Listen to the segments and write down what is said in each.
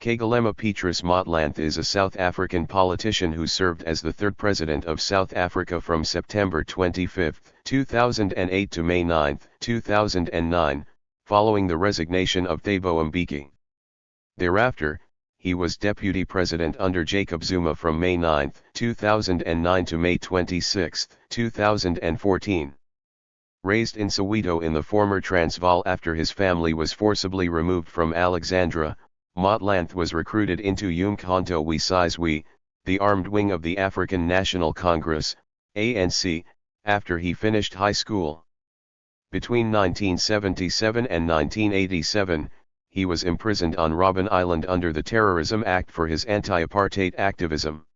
Kgalema Petrus Motlanthe is a South African politician who served as the third president of South Africa from September 25, 2008 to May 9, 2009, following the resignation of Thabo Mbeki. Thereafter, he was deputy president under Jacob Zuma from May 9, 2009 to May 26, 2014. Raised in Soweto in the former Transvaal after his family was forcibly removed from Alexandra, Motlanthe was recruited into UMkhonto Sizwe, the armed wing of the African National Congress, ANC, after he finished high school. Between 1977 and 1987, he was imprisoned on Robben Island under the Terrorism Act for his anti-apartheid activism.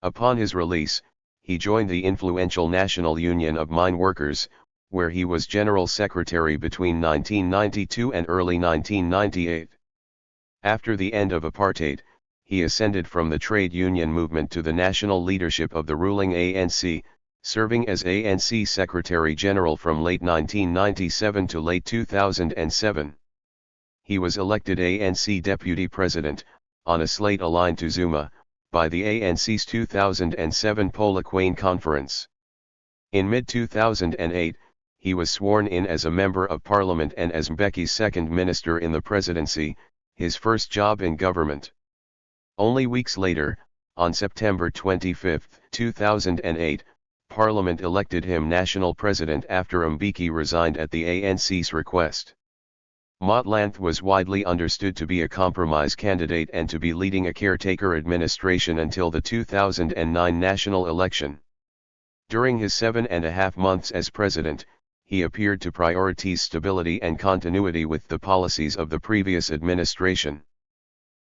Upon his release, he joined the influential National Union of Mineworkers, where he was General Secretary between 1992 and early 1998. After the end of apartheid, he ascended from the trade union movement to the national leadership of the ruling ANC, serving as ANC Secretary General from late 1997 to late 2007. He was elected ANC Deputy President, on a slate aligned to Zuma, by the ANC's 2007 Polokwane conference. In mid-2008, he was sworn in as a Member of Parliament and as Mbeki's second minister in the Presidency, his first job in government. Only weeks later, on September 25, 2008, Parliament elected him national president after Mbeki resigned at the ANC's request. Motlanthe was widely understood to be a compromise candidate and to be leading a caretaker administration until the 2009 national election. During his 7.5 months as president, he appeared to prioritize stability and continuity with the policies of the previous administration.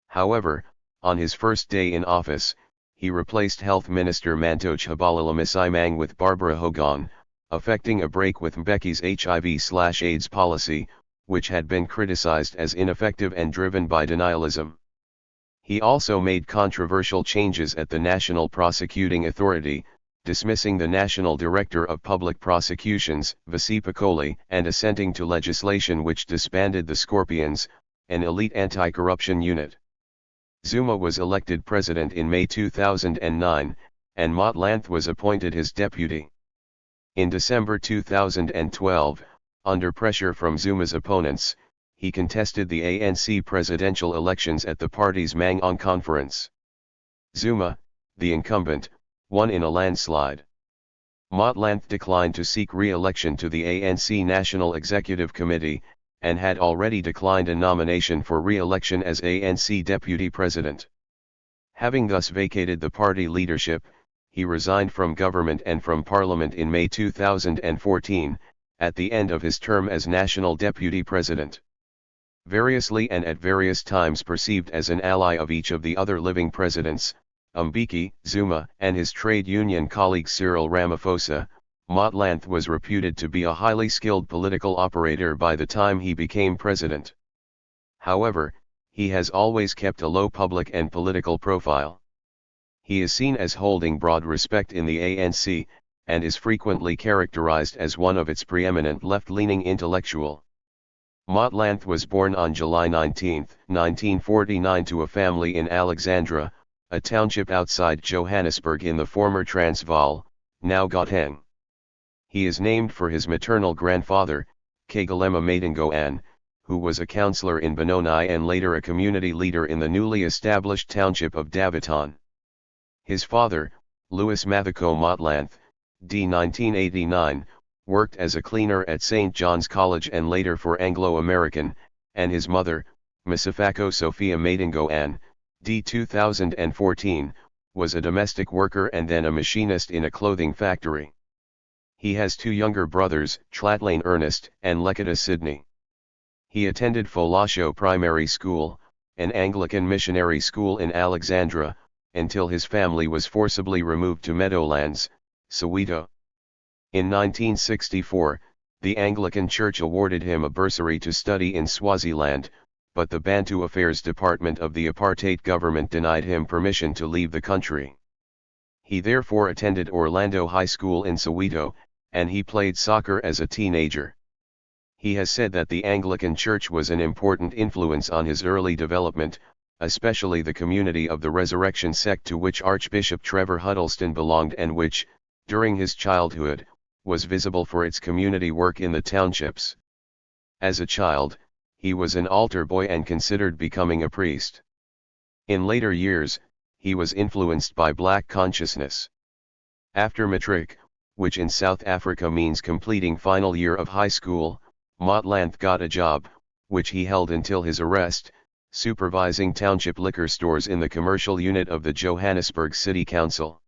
However, on his first day in office, he replaced Health Minister Mantoch Habalalamaisimang with Barbara Hogan, effecting a break with Mbeki's HIV/AIDS policy, which had been criticized as ineffective and driven by denialism. He also made controversial changes at the National Prosecuting Authority, dismissing the National Director of Public Prosecutions, Visi Pikoli, and assenting to legislation which disbanded the Scorpions, an elite anti-corruption unit. Zuma was elected president in May 2009, and Motlanthe was appointed his deputy. In December 2012, under pressure from Zuma's opponents, he contested the ANC presidential elections at the party's Mangaung conference. Zuma, the incumbent, won in a landslide. Motlanthe declined to seek re-election to the ANC National Executive Committee, and had already declined a nomination for re-election as ANC Deputy President. Having thus vacated the party leadership, he resigned from government and from Parliament in May 2014, at the end of his term as National Deputy President. Variously and at various times perceived as an ally of each of the other living presidents, Mbeki, Zuma, and his trade union colleague Cyril Ramaphosa, Motlanthe was reputed to be a highly skilled political operator by the time he became president. However, he has always kept a low public and political profile. He is seen as holding broad respect in the ANC, and is frequently characterized as one of its preeminent left-leaning intellectual. Motlanthe was born on July 19, 1949 to a family in Alexandra, a township outside Johannesburg in the former Transvaal, now Gauteng. He is named for his maternal grandfather, Kgalema Petrus, who was a councillor in Benoni and later a community leader in the newly established township of Daveyton. His father, Louis Mathiko Motlanthe, d. 1989, worked as a cleaner at St. John's College and later for Anglo-American, and his mother, Masifako Sophia Matingoan, d. 2014, was a domestic worker and then a machinist in a clothing factory. He has two younger brothers, Tlatlane Ernest and Lekita Sydney. He attended Folasho Primary School, an Anglican missionary school in Alexandra, until his family was forcibly removed to Meadowlands, Soweto. In 1964, the Anglican Church awarded him a bursary to study in Swaziland, but the Bantu Affairs Department of the apartheid government denied him permission to leave the country. He therefore attended Orlando High School in Soweto, and he played soccer as a teenager. He has said that the Anglican Church was an important influence on his early development, especially the community of the Resurrection sect to which Archbishop Trevor Huddleston belonged and which, during his childhood, was visible for its community work in the townships. As a child, he was an altar boy and considered becoming a priest. In later years, he was influenced by black consciousness. After matric, which in South Africa means completing final year of high school, Motlanthe got a job, which he held until his arrest, supervising township liquor stores in the commercial unit of the Johannesburg City Council.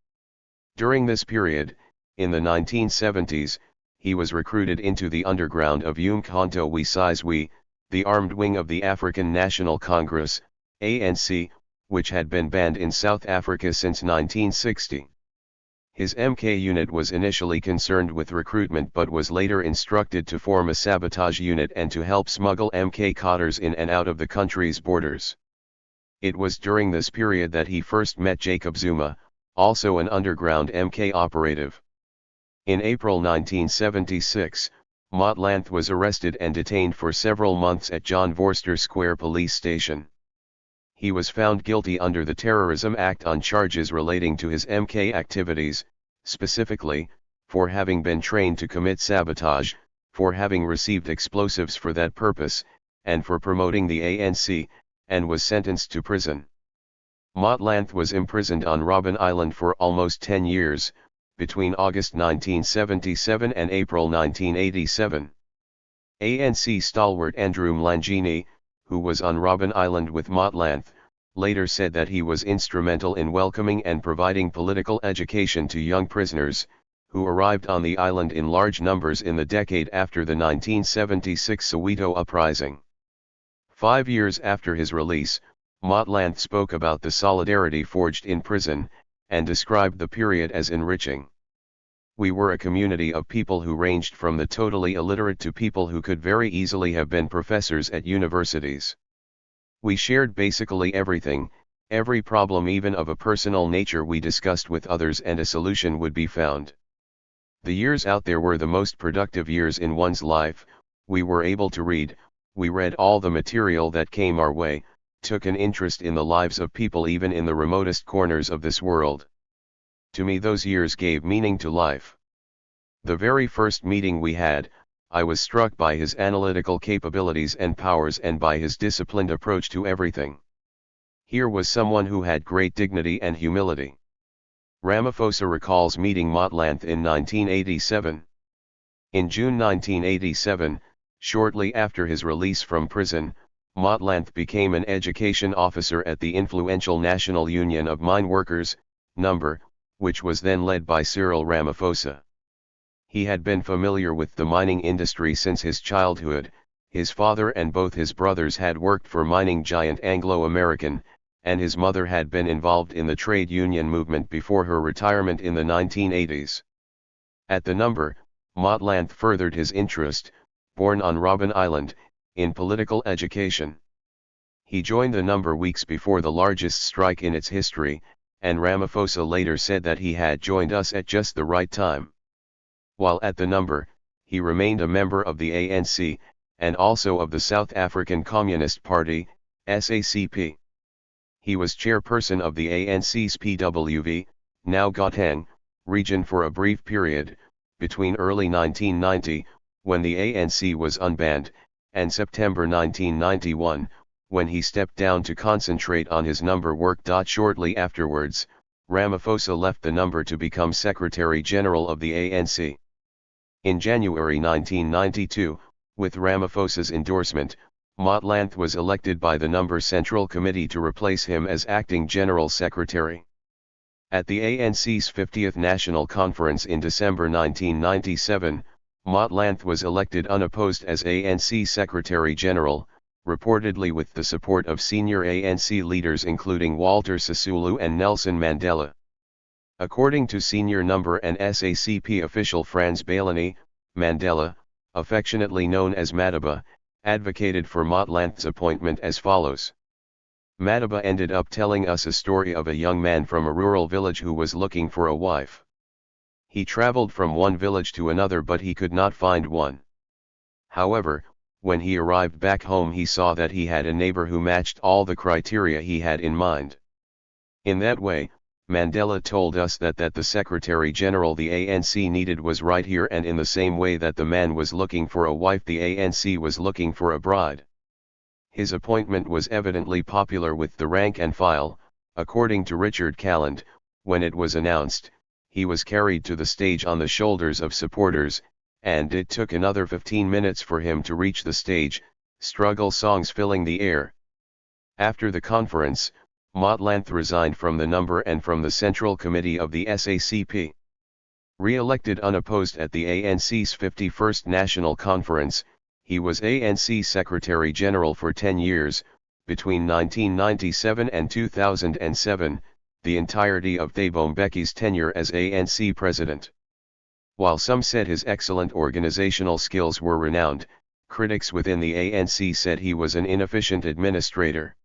During this period, in the 1970s, he was recruited into the underground of UMkhonto Sizwe, the armed wing of the African National Congress, ANC, which had been banned in South Africa since 1960. His MK unit was initially concerned with recruitment but was later instructed to form a sabotage unit and to help smuggle MK cotters in and out of the country's borders. It was during this period that he first met Jacob Zuma, also an underground MK operative. In April 1976, Motlanthe was arrested and detained for several months at John Vorster Square police station. He was found guilty under the Terrorism Act on charges relating to his MK activities, specifically, for having been trained to commit sabotage, for having received explosives for that purpose, and for promoting the ANC, and was sentenced to prison. Motlanthe was imprisoned on Robben Island for almost 10 years, between August 1977 and April 1987. ANC stalwart Andrew Mlangeni, who was on Robben Island with Motlanthe, later said that he was instrumental in welcoming and providing political education to young prisoners, who arrived on the island in large numbers in the decade after the 1976 Soweto uprising. 5 years after his release, Motlanthe spoke about the solidarity forged in prison, and described the period as enriching. We were a community of people who ranged from the totally illiterate to people who could very easily have been professors at universities. We shared basically everything, every problem even of a personal nature we discussed with others and a solution would be found. The years out there were the most productive years in one's life. We were able to read, we read all the material that came our way, took an interest in the lives of people even in the remotest corners of this world. To me those years gave meaning to life. The very first meeting we had, I was struck by his analytical capabilities and powers and by his disciplined approach to everything. Here was someone who had great dignity and humility. Ramaphosa recalls meeting Motlanthe in 1987. In June 1987, shortly after his release from prison, Motlanthe became an education officer at the influential National Union of Mineworkers, NUMBER, which was then led by Cyril Ramaphosa. He had been familiar with the mining industry since his childhood. His father and both his brothers had worked for mining giant Anglo American, and his mother had been involved in the trade union movement before her retirement in the 1980s. At the NUMBER, Motlanthe furthered his interest, born on Robben Island, in political education. He joined the NUMBER weeks before the largest strike in its history, and Ramaphosa later said that he had joined us at just the right time. While at the NUMBER, he remained a member of the ANC, and also of the South African Communist Party, SACP. He was chairperson of the ANC's PWV, now Gauteng, region for a brief period, between early 1990, when the ANC was unbanned, and September 1991, when he stepped down to concentrate on his NUMBER work. Shortly afterwards, Ramaphosa left the NUMBER to become Secretary General of the ANC. In January 1992, with Ramaphosa's endorsement, Motlanthe was elected by the NUMBER Central Committee to replace him as acting General Secretary. At the ANC's 50th National Conference in December 1997, Motlanthe was elected unopposed as ANC Secretary General, reportedly with the support of senior ANC leaders including Walter Sisulu and Nelson Mandela. According to senior NUMBER and SACP official Franz Baileni, Mandela, affectionately known as Madiba, advocated for Motlanthe's appointment as follows. Madiba ended up telling us a story of a young man from a rural village who was looking for a wife. He traveled from one village to another but he could not find one. However, when he arrived back home he saw that he had a neighbor who matched all the criteria he had in mind. In that way, Mandela told us that the Secretary General the ANC needed was right here, and in the same way that the man was looking for a wife the ANC was looking for a bride. His appointment was evidently popular with the rank and file. According to Richard Calland, when it was announced, he was carried to the stage on the shoulders of supporters, and it took another 15 minutes for him to reach the stage, struggle songs filling the air. After the conference, Motlanthe resigned from the number and from the Central Committee of the SACP. Re-elected unopposed at the ANC's 51st National Conference, he was ANC Secretary General for 10 years, between 1997 and 2007, the entirety of Thabo Mbeki's tenure as ANC President. While some said his excellent organizational skills were renowned, critics within the ANC said he was an inefficient administrator.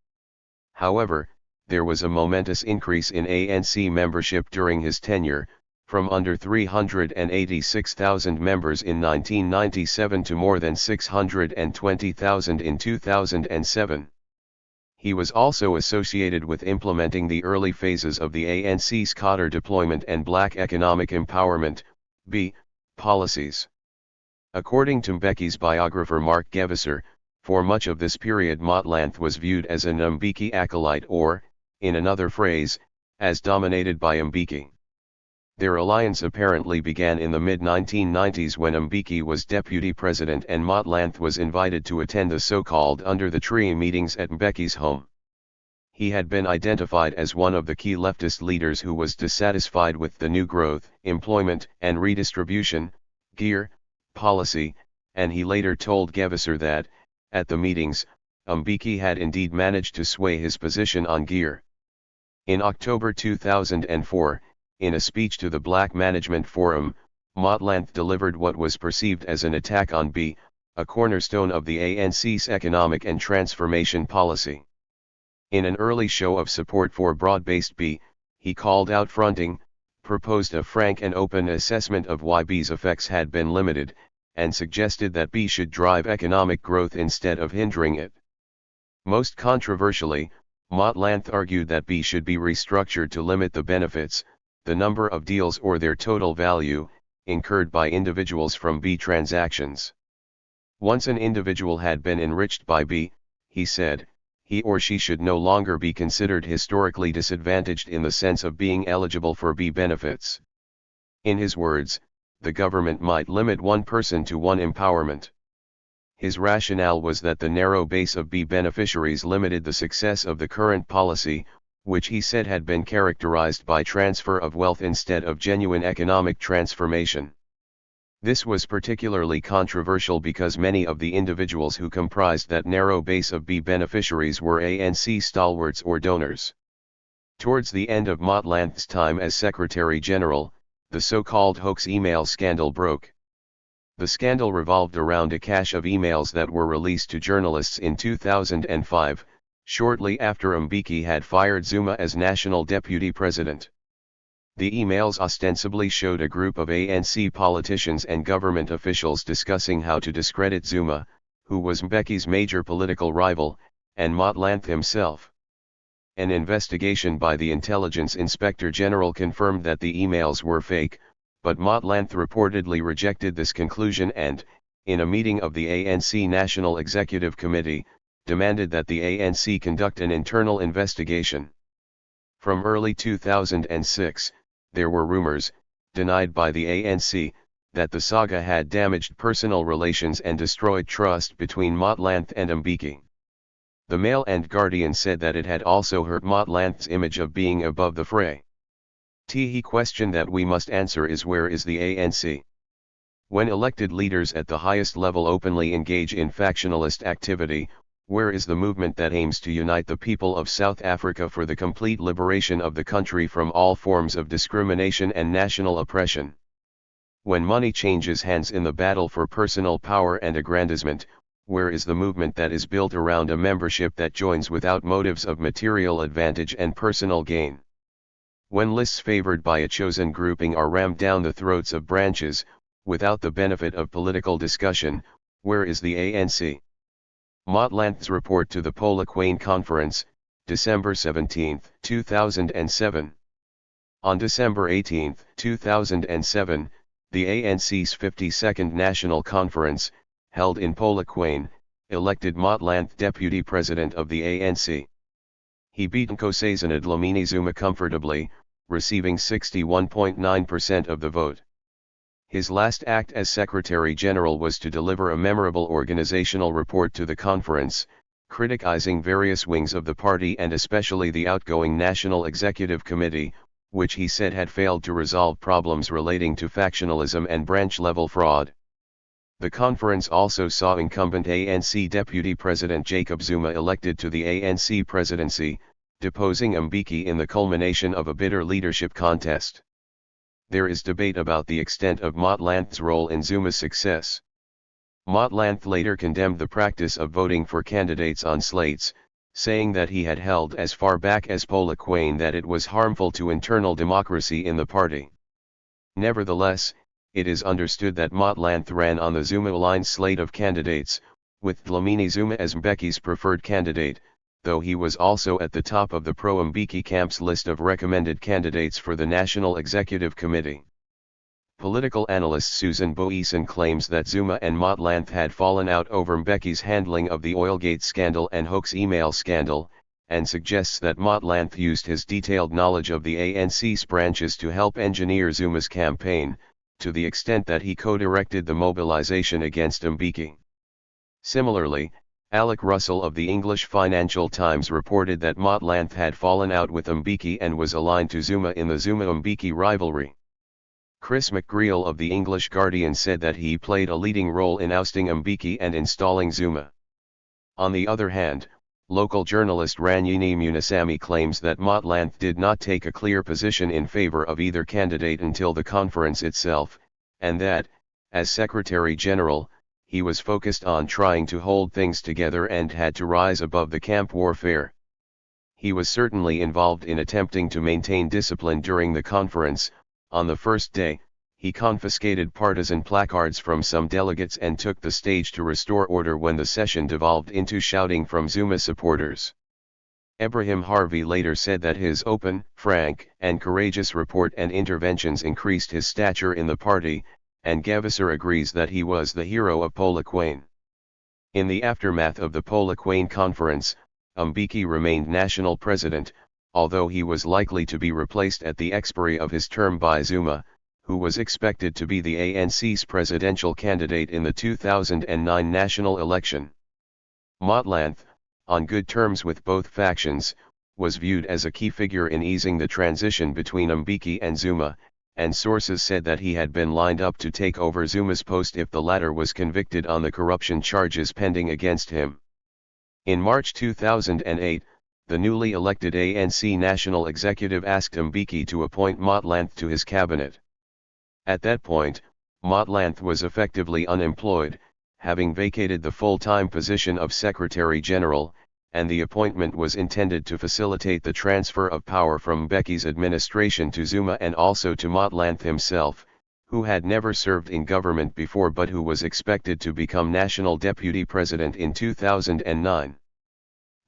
However, there was a momentous increase in ANC membership during his tenure, from under 386,000 members in 1997 to more than 620,000 in 2007. He was also associated with implementing the early phases of the ANC's cadre deployment and Black economic empowerment (B) policies. According to Mbeki's biographer Mark Gevisser, for much of this period Motlanthe was viewed as an Mbeki acolyte or, in another phrase, as dominated by Mbeki. Their alliance apparently began in the mid-1990s when Mbeki was deputy president and Motlanthe was invited to attend the so-called Under the Tree meetings at Mbeki's home. He had been identified as one of the key leftist leaders who was dissatisfied with the New Growth, Employment and Redistribution (GEAR) policy, and he later told Gevisser that, at the meetings, Mbeki had indeed managed to sway his position on GEAR. In October 2004, in a speech to the Black Management Forum, Motlanthe delivered what was perceived as an attack on B, a cornerstone of the ANC's economic and transformation policy. In an early show of support for broad-based B, he called out fronting, proposed a frank and open assessment of why B's effects had been limited, and suggested that B should drive economic growth instead of hindering it. Most controversially, Motlanthe argued that B should be restructured to limit the benefits, the number of deals or their total value, incurred by individuals from B transactions. Once an individual had been enriched by B, he said, he or she should no longer be considered historically disadvantaged in the sense of being eligible for B benefits. In his words, the government might limit one person to one empowerment. His rationale was that the narrow base of B beneficiaries limited the success of the current policy, which he said had been characterized by transfer of wealth instead of genuine economic transformation. This was particularly controversial because many of the individuals who comprised that narrow base of B beneficiaries were ANC stalwarts or donors. Towards the end of Motlanthe's time as Secretary General, the so-called hoax email scandal broke. The scandal revolved around a cache of emails that were released to journalists in 2005, shortly after Mbeki had fired Zuma as National Deputy President. The emails ostensibly showed a group of ANC politicians and government officials discussing how to discredit Zuma, who was Mbeki's major political rival, and Motlanthe himself. An investigation by the Intelligence Inspector General confirmed that the emails were fake, but Motlanthe reportedly rejected this conclusion and, in a meeting of the ANC National Executive Committee, demanded that the ANC conduct an internal investigation. From early 2006, there were rumors, denied by the ANC, that the saga had damaged personal relations and destroyed trust between Motlanthe and Mbeki. The Mail and Guardian said that it had also hurt Motlanthe's image of being above the fray. The question that we must answer is, where is the ANC? When elected leaders at the highest level openly engage in factionalist activity, where is the movement that aims to unite the people of South Africa for the complete liberation of the country from all forms of discrimination and national oppression? When money changes hands in the battle for personal power and aggrandizement, where is the movement that is built around a membership that joins without motives of material advantage and personal gain? When lists favored by a chosen grouping are rammed down the throats of branches, without the benefit of political discussion, where is the ANC? Motlanthe's report to the Polokwane Conference, December 17, 2007. On December 18, 2007, the ANC's 52nd National Conference, held in Polokwane, elected Motlanthe Deputy President of the ANC. He beat Nkosazana Dlamini Zuma comfortably, receiving 61.9% of the vote. His last act as Secretary General was to deliver a memorable organizational report to the conference, criticizing various wings of the party and especially the outgoing National Executive Committee, which he said had failed to resolve problems relating to factionalism and branch-level fraud. The conference also saw incumbent ANC Deputy President Jacob Zuma elected to the ANC presidency, deposing Mbeki in the culmination of a bitter leadership contest. There is debate about the extent of Motlanthe's role in Zuma's success. Motlanthe later condemned the practice of voting for candidates on slates, saying that he had held as far back as Polokwane that it was harmful to internal democracy in the party. Nevertheless, it is understood that Motlanthe ran on the Zuma-aligned slate of candidates, with Dlamini Zuma as Mbeki's preferred candidate, though he was also at the top of the pro-Mbeki camp's list of recommended candidates for the National Executive Committee. Political analyst Susan Boyson claims that Zuma and Motlanthe had fallen out over Mbeki's handling of the Oilgate scandal and hoax email scandal, and suggests that Motlanthe used his detailed knowledge of the ANC's branches to help engineer Zuma's campaign, to the extent that he co-directed the mobilization against Mbeki. Similarly, Alec Russell of the English Financial Times reported that Motlanthe had fallen out with Mbeki and was aligned to Zuma in the Zuma-Mbeki rivalry. Chris McGreal of the English Guardian said that he played a leading role in ousting Mbeki and installing Zuma. On the other hand, local journalist Ranyini Munasamy claims that Motlanthe did not take a clear position in favor of either candidate until the conference itself, and that, as Secretary General, he was focused on trying to hold things together and had to rise above the camp warfare. He was certainly involved in attempting to maintain discipline during the conference. On the first day, he confiscated partisan placards from some delegates and took the stage to restore order when the session devolved into shouting from Zuma supporters. Ebrahim Harvey later said that his open, frank, and courageous report and interventions increased his stature in the party, and Gavasser agrees that he was the hero of Polokwane. In the aftermath of the Polokwane conference, Mbeki remained national president, although he was likely to be replaced at the expiry of his term by Zuma, who was expected to be the ANC's presidential candidate in the 2009 national election. Motlanthe, on good terms with both factions, was viewed as a key figure in easing the transition between Mbeki and Zuma, and sources said that he had been lined up to take over Zuma's post if the latter was convicted on the corruption charges pending against him. In March 2008, the newly elected ANC National Executive asked Mbeki to appoint Motlanthe to his cabinet. At that point, Motlanthe was effectively unemployed, having vacated the full-time position of Secretary General, and the appointment was intended to facilitate the transfer of power from Mbeki's administration to Zuma and also to Motlanthe himself, who had never served in government before but who was expected to become National Deputy President in 2009.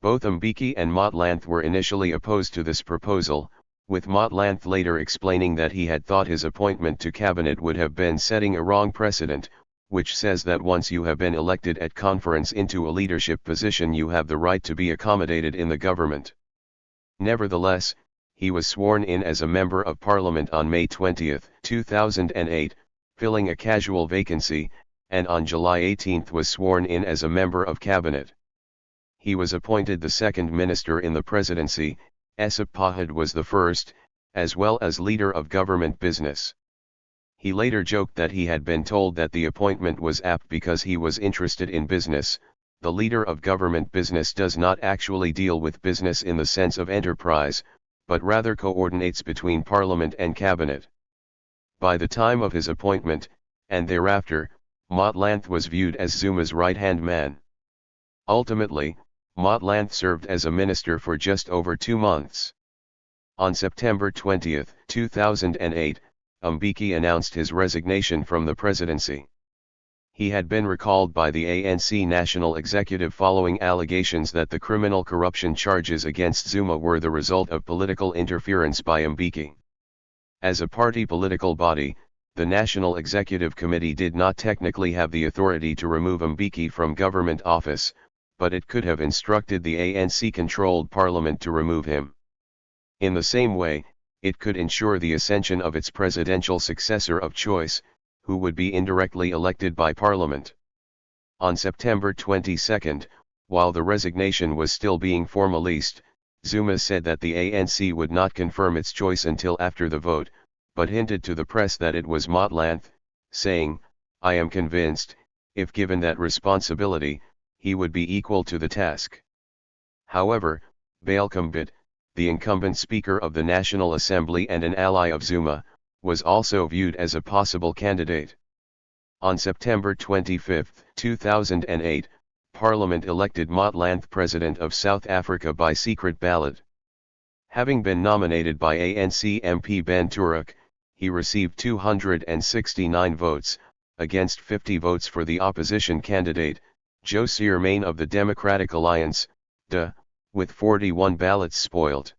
Both Mbeki and Motlanthe were initially opposed to this proposal, with Motlanthe later explaining that he had thought his appointment to cabinet would have been setting a wrong precedent, which says that once you have been elected at conference into a leadership position you have the right to be accommodated in the government. Nevertheless, he was sworn in as a Member of Parliament on May 20, 2008, filling a casual vacancy, and on July 18 was sworn in as a Member of Cabinet. He was appointed the second minister in the presidency. Esop Pahad was the first, as well as leader of government business. He later joked that he had been told that the appointment was apt because he was interested in business. The leader of government business does not actually deal with business in the sense of enterprise, but rather coordinates between parliament and cabinet. By the time of his appointment, and thereafter, Motlanthe was viewed as Zuma's right-hand man. Ultimately, Motlanthe served as a minister for just over 2 months. On September 20, 2008, Mbeki announced his resignation from the presidency. He had been recalled by the ANC National Executive following allegations that the criminal corruption charges against Zuma were the result of political interference by Mbeki. As a party political body, the National Executive Committee did not technically have the authority to remove Mbeki from government office, but it could have instructed the ANC-controlled parliament to remove him. In the same way, it could ensure the ascension of its presidential successor of choice, who would be indirectly elected by parliament. On September 22, while the resignation was still being formalized, Zuma said that the ANC would not confirm its choice until after the vote, but hinted to the press that it was Motlanthe, saying, "I am convinced, if given that responsibility, he would be equal to the task." However, Jacob Zuma, the incumbent Speaker of the National Assembly and an ally of Zuma, was also viewed as a possible candidate. On September 25, 2008, Parliament elected Motlanthe President of South Africa by secret ballot. Having been nominated by ANC MP Ben Turek, he received 269 votes, against 50 votes for the opposition candidate, Jose Main of the Democratic Alliance, DA, with 41 ballots spoiled.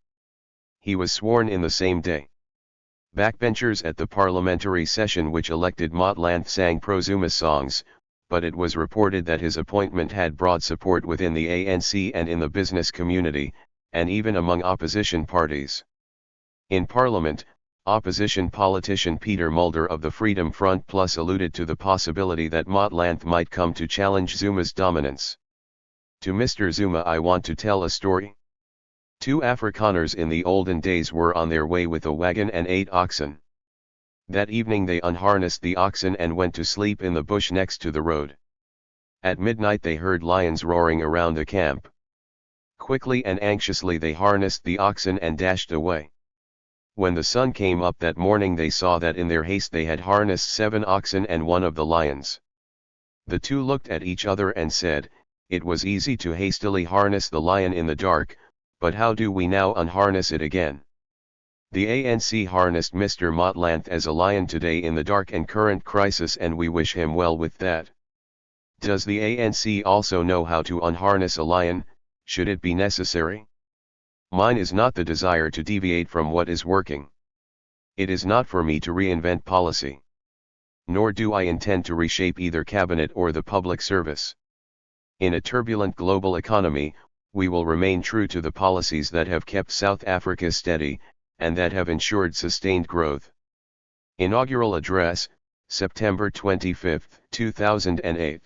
He was sworn in the same day. Backbenchers at the parliamentary session which elected Motlanthe sang pro-Zuma songs, but it was reported that his appointment had broad support within the ANC and in the business community, and even among opposition parties. In Parliament, opposition politician Peter Mulder of the Freedom Front Plus alluded to the possibility that Motlanthe might come to challenge Zuma's dominance. "To Mr. Zuma I want to tell a story. 2 Afrikaners in the olden days were on their way with a wagon and 8 oxen. That evening they unharnessed the oxen and went to sleep in the bush next to the road. At midnight they heard lions roaring around the camp. Quickly and anxiously they harnessed the oxen and dashed away. When the sun came up that morning they saw that in their haste they had harnessed 7 oxen and one of the lions. The 2 looked at each other and said, 'It was easy to hastily harness the lion in the dark, but how do we now unharness it again?' The ANC harnessed Mr. Motlanthe as a lion today in the dark and current crisis, and we wish him well with that. Does the ANC also know how to unharness a lion, should it be necessary? Mine is not the desire to deviate from what is working. It is not for me to reinvent policy. Nor do I intend to reshape either cabinet or the public service. In a turbulent global economy, we will remain true to the policies that have kept South Africa steady, and that have ensured sustained growth." Inaugural Address, September 25, 2008.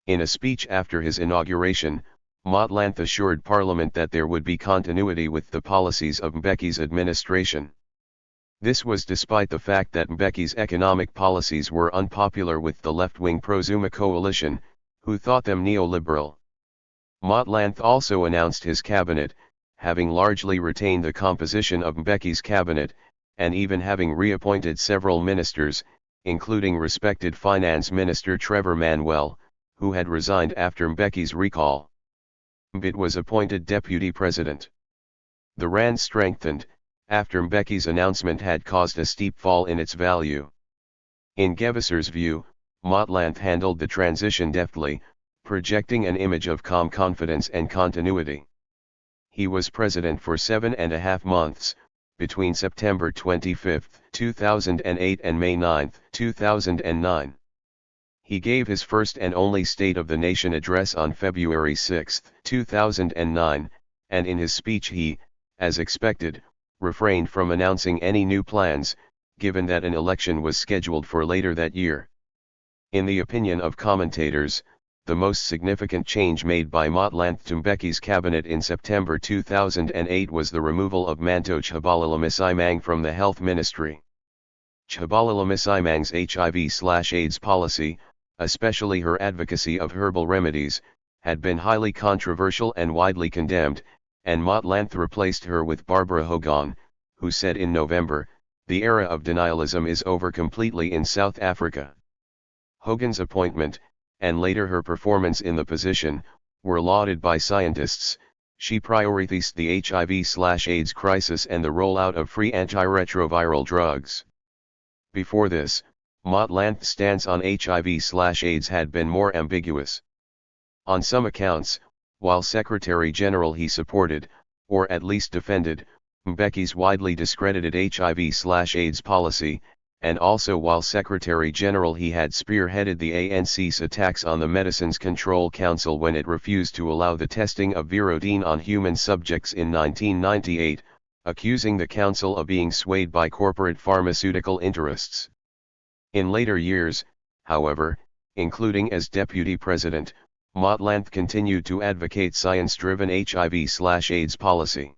In a speech after his inauguration, Motlanthe assured Parliament that there would be continuity with the policies of Mbeki's administration. This was despite the fact that Mbeki's economic policies were unpopular with the left-wing pro-Zuma coalition, who thought them neoliberal. Motlanthe also announced his cabinet, having largely retained the composition of Mbeki's cabinet, and even having reappointed several ministers, including respected Finance Minister Trevor Manuel, who had resigned after Mbeki's recall. Mbeki was appointed deputy president. The rand strengthened, after Mbeki's announcement had caused a steep fall in its value. In Gevisser's view, Motlanthe handled the transition deftly, projecting an image of calm confidence and continuity. He was president for 7.5 months, between September 25, 2008 and May 9, 2009. He gave his first and only State of the Nation address on February 6, 2009, and in his speech he, as expected, refrained from announcing any new plans, given that an election was scheduled for later that year. In the opinion of commentators, the most significant change made by Motlanthe to Mbeki's cabinet in September 2008 was the removal of Manto Tshabalala Msimang from the Health Ministry. Tshabalala Msimang's HIV/AIDS policy, especially her advocacy of herbal remedies, had been highly controversial and widely condemned, and Motlanthe replaced her with Barbara Hogan, who said in November, "The era of denialism is over completely in South Africa." Hogan's appointment, and later her performance in the position, were lauded by scientists. She prioritized the HIV/AIDS crisis and the rollout of free antiretroviral drugs. Before this, Motlanthe's stance on HIV/AIDS had been more ambiguous. On some accounts, while Secretary General he supported, or at least defended, Mbeki's widely discredited HIV/AIDS policy, and also while Secretary General he had spearheaded the ANC's attacks on the Medicines Control Council when it refused to allow the testing of Virodine on human subjects in 1998, accusing the council of being swayed by corporate pharmaceutical interests. In later years, however, including as deputy president, Motlanthe continued to advocate science-driven HIV/AIDS policy.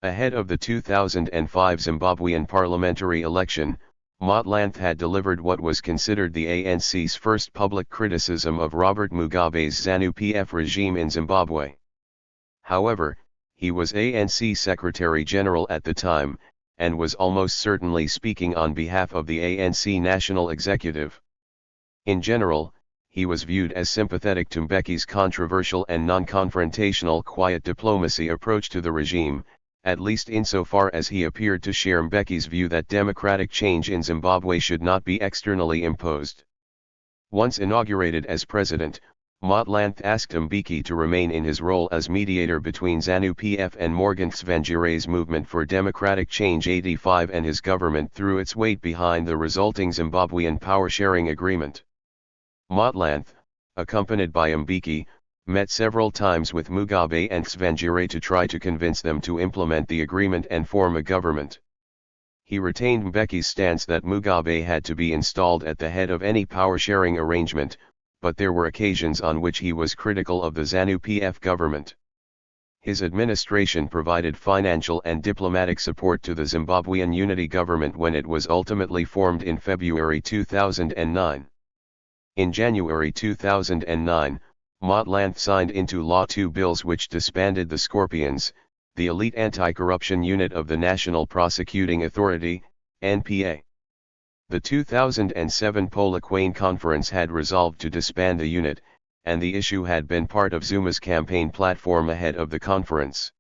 Ahead of the 2005 Zimbabwean parliamentary election, Motlanthe had delivered what was considered the ANC's first public criticism of Robert Mugabe's ZANU-PF regime in Zimbabwe. However, he was ANC Secretary General at the time, and was almost certainly speaking on behalf of the ANC National Executive. In general, he was viewed as sympathetic to Mbeki's controversial and non-confrontational quiet diplomacy approach to the regime, at least insofar as he appeared to share Mbeki's view that democratic change in Zimbabwe should not be externally imposed. Once inaugurated as president, Motlanthe asked Mbeki to remain in his role as mediator between ZANU-PF and Morgan Tsvangirei's movement for democratic change 85 and his government through its weight behind the resulting Zimbabwean power-sharing agreement. Motlanthe, accompanied by Mbeki, met several times with Mugabe and Tsvangirai to try to convince them to implement the agreement and form a government. He retained Mbeki's stance that Mugabe had to be installed at the head of any power-sharing arrangement, but there were occasions on which he was critical of the ZANU-PF government. His administration provided financial and diplomatic support to the Zimbabwean unity government when it was ultimately formed in February 2009. In January 2009, Motlanthe signed into law 2 bills which disbanded the Scorpions, the elite anti-corruption unit of the National Prosecuting Authority, NPA. The 2007 Polokwane Conference had resolved to disband the unit, and the issue had been part of Zuma's campaign platform ahead of the conference.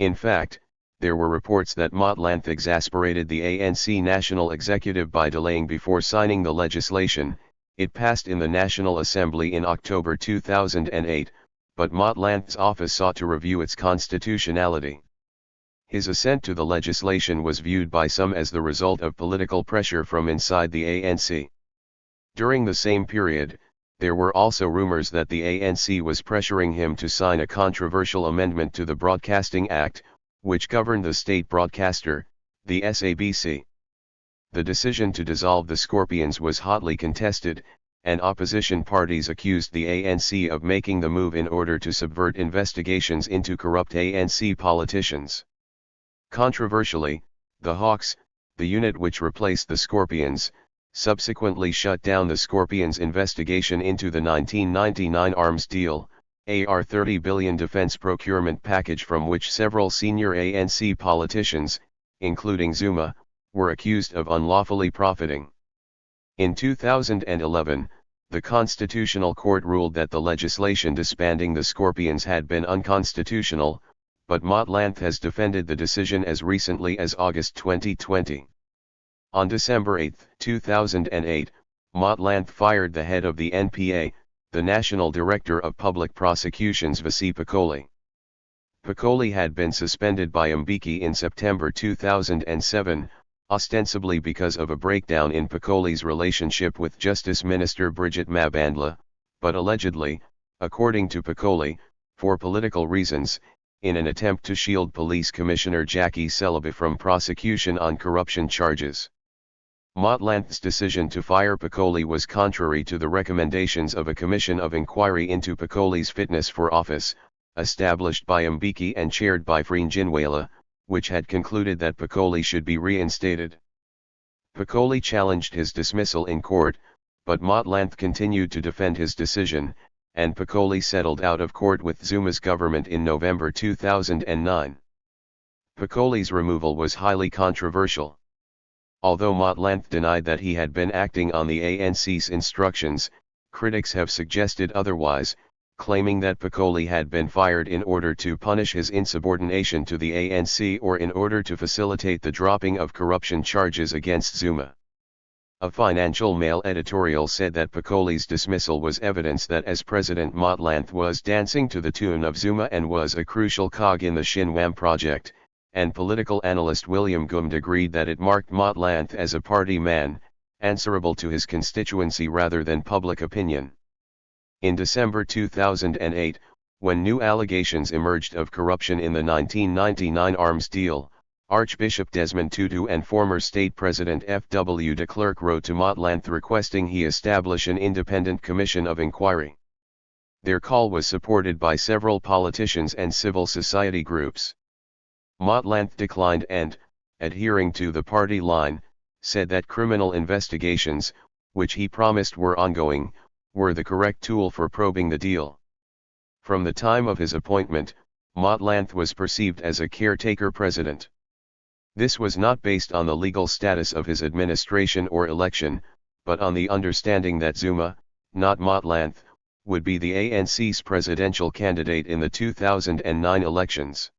In fact, there were reports that Motlanthe exasperated the ANC National Executive by delaying before signing the legislation. It passed in the National Assembly in October 2008, but Motlanthe's office sought to review its constitutionality. His assent to the legislation was viewed by some as the result of political pressure from inside the ANC. During the same period, there were also rumors that the ANC was pressuring him to sign a controversial amendment to the Broadcasting Act, which governed the state broadcaster, the SABC. The decision to dissolve the Scorpions was hotly contested, and opposition parties accused the ANC of making the move in order to subvert investigations into corrupt ANC politicians. Controversially, the Hawks, the unit which replaced the Scorpions, subsequently shut down the Scorpions' investigation into the 1999 arms deal, a $30 billion defense procurement package from which several senior ANC politicians, including Zuma, were accused of unlawfully profiting. In 2011, the Constitutional Court ruled that the legislation disbanding the Scorpions had been unconstitutional, but Motlanthe has defended the decision as recently as August 2020. On December 8, 2008, Motlanthe fired the head of the NPA, the National Director of Public Prosecutions Visi Pikoli. Pikoli had been suspended by Mbeki in September 2007, ostensibly because of a breakdown in Pikoli's relationship with Justice Minister Bridget Mabandla, but allegedly, according to Pikoli, for political reasons, in an attempt to shield Police Commissioner Jackie Selebi from prosecution on corruption charges. Motlanthe's decision to fire Pikoli was contrary to the recommendations of a commission of inquiry into Pikoli's fitness for office, established by Mbeki and chaired by Freenginwela, which had concluded that Pikoli should be reinstated. Pikoli challenged his dismissal in court, but Motlanthe continued to defend his decision, and Pikoli settled out of court with Zuma's government in November 2009. Pikoli's removal was highly controversial. Although Motlanthe denied that he had been acting on the ANC's instructions, critics have suggested otherwise, claiming that Pikoli had been fired in order to punish his insubordination to the ANC or in order to facilitate the dropping of corruption charges against Zuma. A Financial Mail editorial said that Pikoli's dismissal was evidence that as President Motlanthe was dancing to the tune of Zuma and was a crucial cog in the Shinwam project, and political analyst William Gumd agreed that it marked Motlanthe as a party man, answerable to his constituency rather than public opinion. In December 2008, when new allegations emerged of corruption in the 1999 arms deal, Archbishop Desmond Tutu and former state president F.W. de Klerk wrote to Motlanthe requesting he establish an independent commission of inquiry. Their call was supported by several politicians and civil society groups. Motlanthe declined and, adhering to the party line, said that criminal investigations, which he promised were ongoing, were the correct tool for probing the deal. From the time of his appointment, Motlanthe was perceived as a caretaker president. This was not based on the legal status of his administration or election, but on the understanding that Zuma, not Motlanthe, would be the ANC's presidential candidate in the 2009 elections.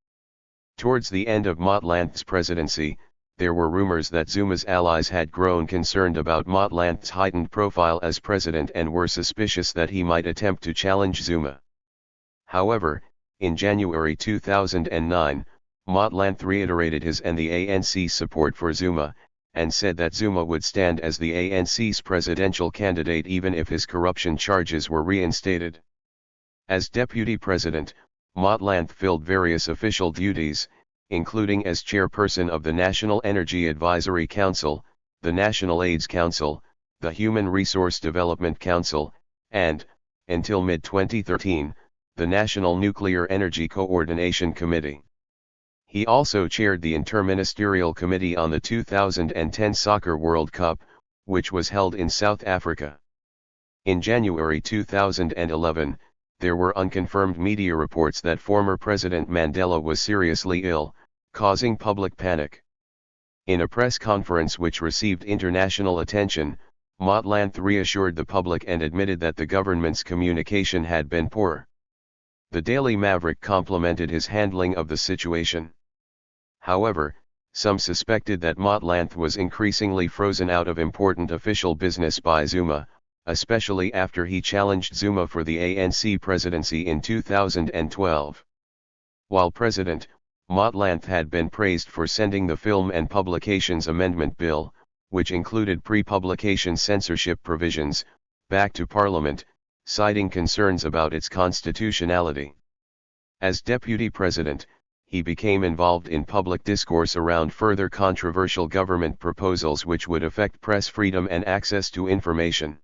Towards the end of Motlanthe's presidency, there were rumors that Zuma's allies had grown concerned about Motlanthe's heightened profile as president and were suspicious that he might attempt to challenge Zuma. However, in January 2009, Motlanthe reiterated his and the ANC's support for Zuma, and said that Zuma would stand as the ANC's presidential candidate even if his corruption charges were reinstated. As deputy president, Motlanthe filled various official duties, including as chairperson of the National Energy Advisory Council, the National AIDS Council, the Human Resource Development Council, and, until mid-2013, the National Nuclear Energy Coordination Committee. He also chaired the Interministerial Committee on the 2010 Soccer World Cup, which was held in South Africa. In January 2011, there were unconfirmed media reports that former President Mandela was seriously ill, causing public panic. In a press conference which received international attention, Motlanthe reassured the public and admitted that the government's communication had been poor. The Daily Maverick complimented his handling of the situation. However, some suspected that Motlanthe was increasingly frozen out of important official business by Zuma, especially after he challenged Zuma for the ANC presidency in 2012. While president, Motlanthe had been praised for sending the Film and Publications Amendment Bill, which included pre-publication censorship provisions, back to Parliament, citing concerns about its constitutionality. As deputy president, he became involved in public discourse around further controversial government proposals which would affect press freedom and access to information.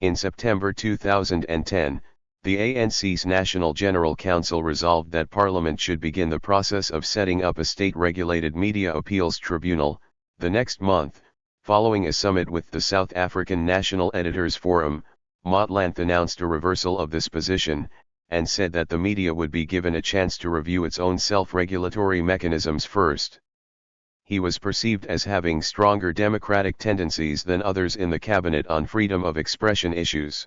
In September 2010, the ANC's National General Council resolved that Parliament should begin the process of setting up a state-regulated media appeals tribunal. The next month, following a summit with the South African National Editors Forum, Motlanthe announced a reversal of this position, and said that the media would be given a chance to review its own self-regulatory mechanisms first. He was perceived as having stronger democratic tendencies than others in the cabinet on freedom of expression issues.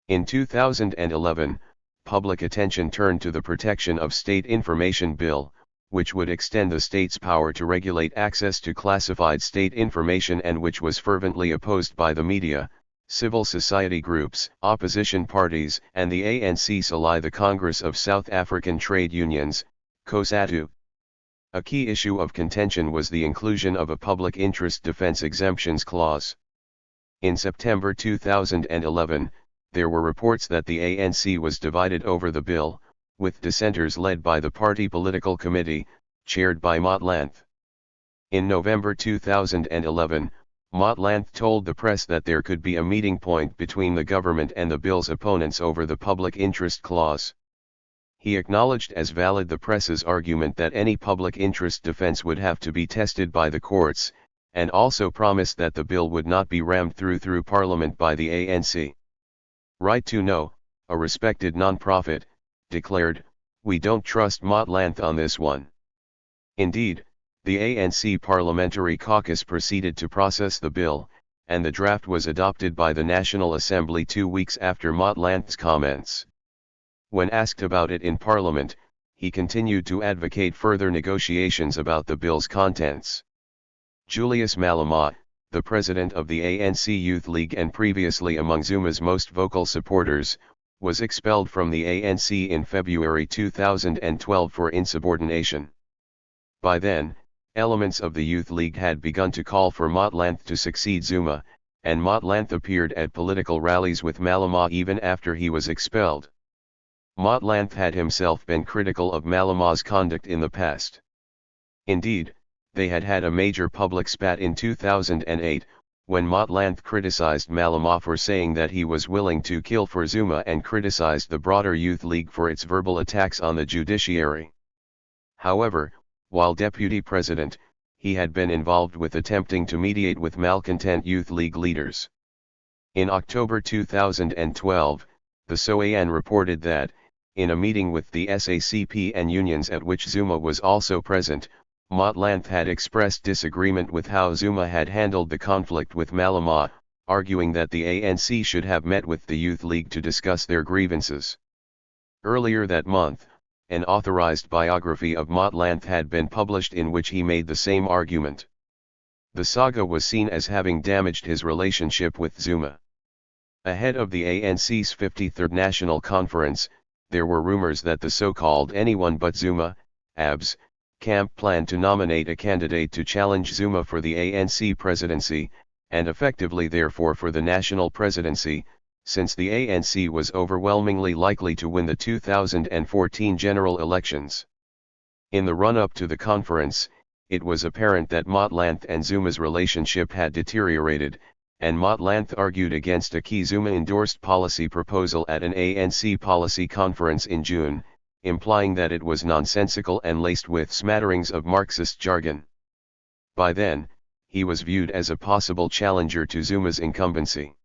In 2011, public attention turned to the Protection of State Information Bill, which would extend the state's power to regulate access to classified state information and which was fervently opposed by the media, civil society groups, opposition parties, and the ANC, the Congress of South African Trade Unions, COSATU. A key issue of contention was the inclusion of a public interest defense exemptions clause. In September 2011, there were reports that the ANC was divided over the bill, with dissenters led by the party political committee, chaired by Motlanthe. In November 2011, Motlanthe told the press that there could be a meeting point between the government and the bill's opponents over the public interest clause. He acknowledged as valid the press's argument that any public interest defense would have to be tested by the courts, and also promised that the bill would not be rammed through Parliament by the ANC. Right to Know, a respected non-profit, declared, "We don't trust Motlanthe on this one." Indeed, the ANC Parliamentary Caucus proceeded to process the bill, and the draft was adopted by the National Assembly 2 weeks after Motlanthe's comments. When asked about it in Parliament, he continued to advocate further negotiations about the bill's contents. Julius Malema, the president of the ANC Youth League and previously among Zuma's most vocal supporters, was expelled from the ANC in February 2012 for insubordination. By then, elements of the Youth League had begun to call for Motlanthe to succeed Zuma, and Motlanthe appeared at political rallies with Malema even after he was expelled. Motlanthe had himself been critical of Malema's conduct in the past. Indeed, they had had a major public spat in 2008, when Motlanthe criticized Malema for saying that he was willing to kill for Zuma and criticized the broader Youth League for its verbal attacks on the judiciary. However, while deputy president, he had been involved with attempting to mediate with malcontent Youth League leaders. In October 2012, the Sowetan reported that, in a meeting with the SACP and unions at which Zuma was also present, Motlanthe had expressed disagreement with how Zuma had handled the conflict with Malema, arguing that the ANC should have met with the Youth League to discuss their grievances. Earlier that month, an authorized biography of Motlanthe had been published in which he made the same argument. The saga was seen as having damaged his relationship with Zuma. Ahead of the ANC's 53rd National Conference, there were rumors that the so-called Anyone But Zuma, ABS, camp planned to nominate a candidate to challenge Zuma for the ANC presidency, and effectively therefore for the national presidency, since the ANC was overwhelmingly likely to win the 2014 general elections. In the run-up to the conference, it was apparent that Motlanthe and Zuma's relationship had deteriorated, and Motlanthe argued against a key Zuma-endorsed policy proposal at an ANC policy conference in June, implying that it was nonsensical and laced with smatterings of Marxist jargon. By then, he was viewed as a possible challenger to Zuma's incumbency.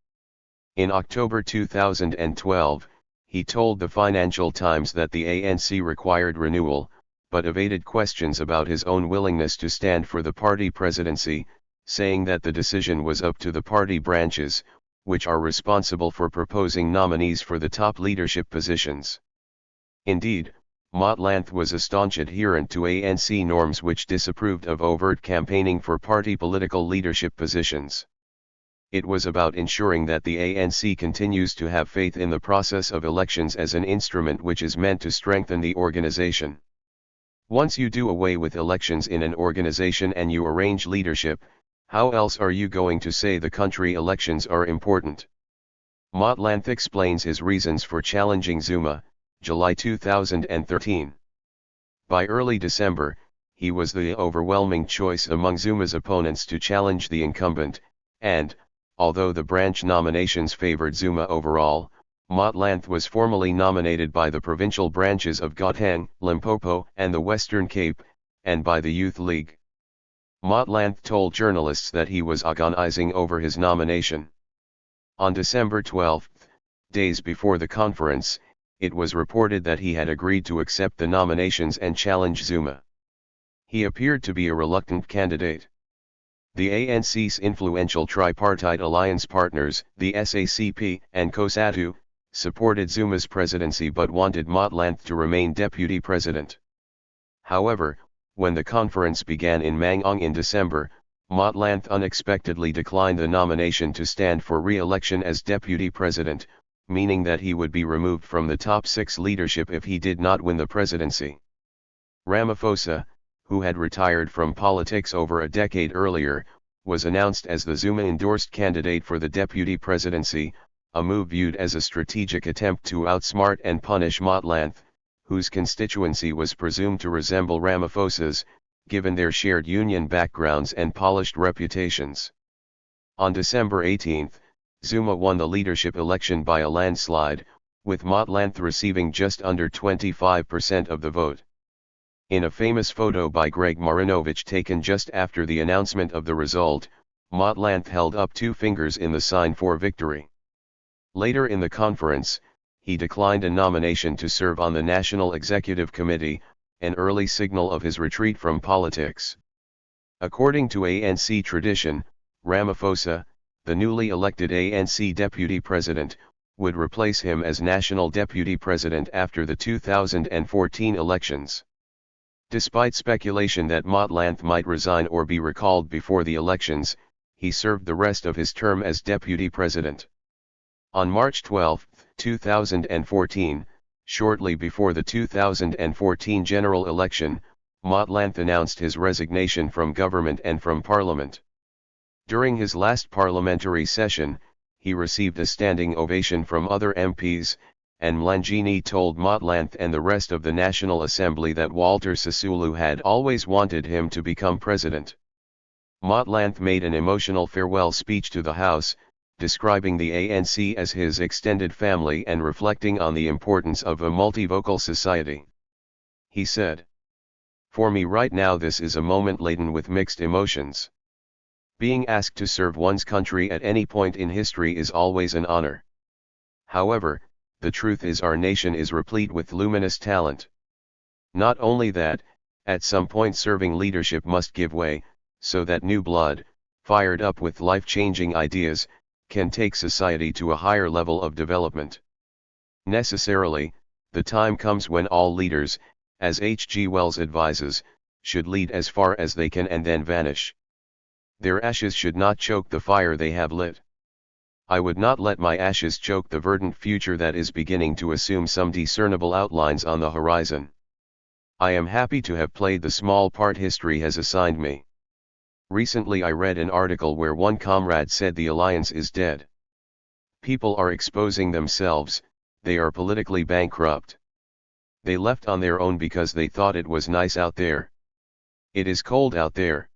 In October 2012, he told the Financial Times that the ANC required renewal, but evaded questions about his own willingness to stand for the party presidency, saying that the decision was up to the party branches, which are responsible for proposing nominees for the top leadership positions. Indeed, Motlanthe was a staunch adherent to ANC norms which disapproved of overt campaigning for party political leadership positions. It was about ensuring that the ANC continues to have faith in the process of elections as an instrument which is meant to strengthen the organization. Once you do away with elections in an organization and you arrange leadership, how else are you going to say the country elections are important? Motlanthe explains his reasons for challenging Zuma, July 2013. By early December, he was the overwhelming choice among Zuma's opponents to challenge the incumbent, and, although the branch nominations favored Zuma overall, Motlanthe was formally nominated by the provincial branches of Gauteng, Limpopo, and the Western Cape, and by the Youth League. Motlanthe told journalists that he was agonizing over his nomination. On December 12, days before the conference, it was reported that he had agreed to accept the nominations and challenge Zuma. He appeared to be a reluctant candidate. The ANC's influential tripartite alliance partners, the SACP and COSATU, supported Zuma's presidency but wanted Motlanthe to remain deputy president. However, when the conference began in Mangaung in December, Motlanthe unexpectedly declined the nomination to stand for re-election as deputy president, meaning that he would be removed from the top six leadership if he did not win the presidency. Ramaphosa, who had retired from politics over a decade earlier, was announced as the Zuma-endorsed candidate for the deputy presidency, a move viewed as a strategic attempt to outsmart and punish Motlanthe, whose constituency was presumed to resemble Ramaphosa's, given their shared union backgrounds and polished reputations. On December 18, Zuma won the leadership election by a landslide, with Motlanthe receiving just under 25% of the vote. In a famous photo by Greg Marinovich taken just after the announcement of the result, Motlanthe held up two fingers in the sign for victory. Later in the conference, he declined a nomination to serve on the National Executive Committee, an early signal of his retreat from politics. According to ANC tradition, Ramaphosa, the newly elected ANC deputy president, would replace him as national deputy president after the 2014 elections. Despite speculation that Motlanthe might resign or be recalled before the elections, he served the rest of his term as deputy president. On March 12, 2014, shortly before the 2014 general election, Motlanthe announced his resignation from government and from parliament. During his last parliamentary session, he received a standing ovation from other MPs, and Mlangeni told Motlanthe and the rest of the National Assembly that Walter Sisulu had always wanted him to become president. Motlanthe made an emotional farewell speech to the House, describing the ANC as his extended family and reflecting on the importance of a multivocal society. He said, "For me right now this is a moment laden with mixed emotions. Being asked to serve one's country at any point in history is always an honor. However, the truth is our nation is replete with luminous talent. Not only that, at some point serving leadership must give way, so that new blood, fired up with life-changing ideas, can take society to a higher level of development. Necessarily, the time comes when all leaders, as H. G. Wells advises, should lead as far as they can and then vanish. Their ashes should not choke the fire they have lit. I would not let my ashes choke the verdant future that is beginning to assume some discernible outlines on the horizon. I am happy to have played the small part history has assigned me. Recently I read an article where one comrade said the alliance is dead. People are exposing themselves, they are politically bankrupt. They left on their own because they thought it was nice out there. It is cold out there.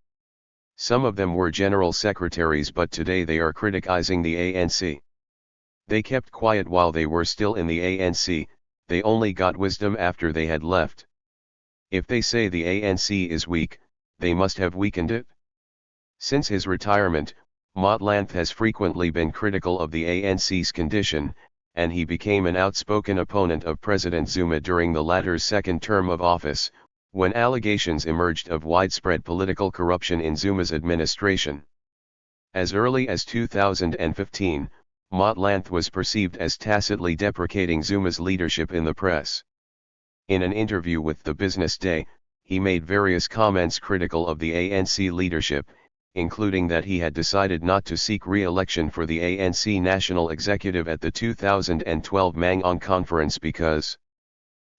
Some of them were general secretaries, but today they are criticizing the ANC. They kept quiet while they were still in the ANC, they only got wisdom after they had left. If they say the ANC is weak, they must have weakened it." Since his retirement, Motlanthe has frequently been critical of the ANC's condition, and he became an outspoken opponent of President Zuma during the latter's second term of office, when allegations emerged of widespread political corruption in Zuma's administration. As early as 2015, Motlanthe was perceived as tacitly deprecating Zuma's leadership in the press. In an interview with the Business Day, he made various comments critical of the ANC leadership, including that he had decided not to seek re-election for the ANC National Executive at the 2012 Mangaung Conference because,